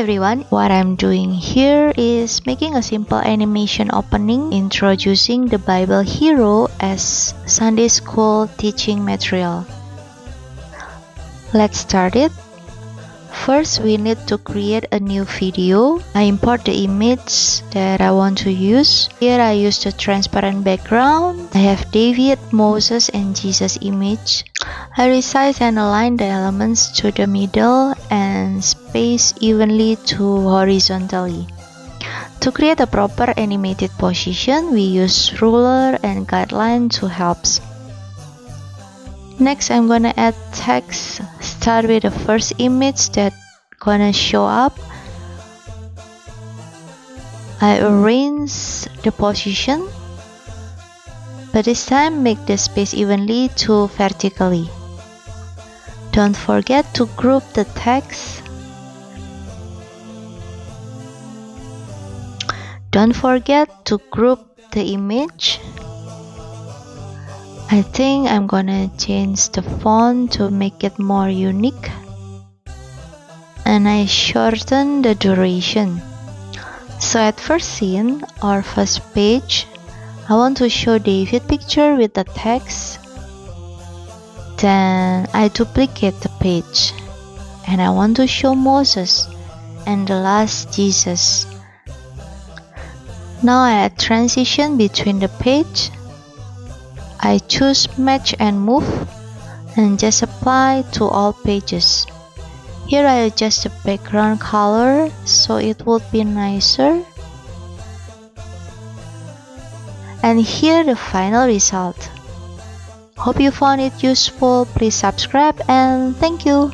everyone, what I'm doing here is making a simple animation opening introducing the Bible hero as Sunday school teaching material. Let's start it. First, we need to create a new video. I import the image that I want to use. Here I use the transparent background. I have David, Moses, and Jesus image. I resize and align the elements to the middle and space evenly to horizontally. To create a proper animated position, we use ruler and guideline to help. Next, I'm gonna add text. Start with the first image that gonna show up. I arrange the position, but this time make the space evenly to vertically. Don't forget to group the text. Don't forget to group the image. I think I'm gonna change the font to make it more unique. And I shorten the duration. So at first scene or first page, I want to show David picture with the text. Then I duplicate the page. And I want to show Moses and the last Jesus. Now I add transition between the page. I choose match and move and just apply to all pages. Here I adjust the background color so it would be nicer. And here the final result. Hope you found it useful. Please subscribe and thank you.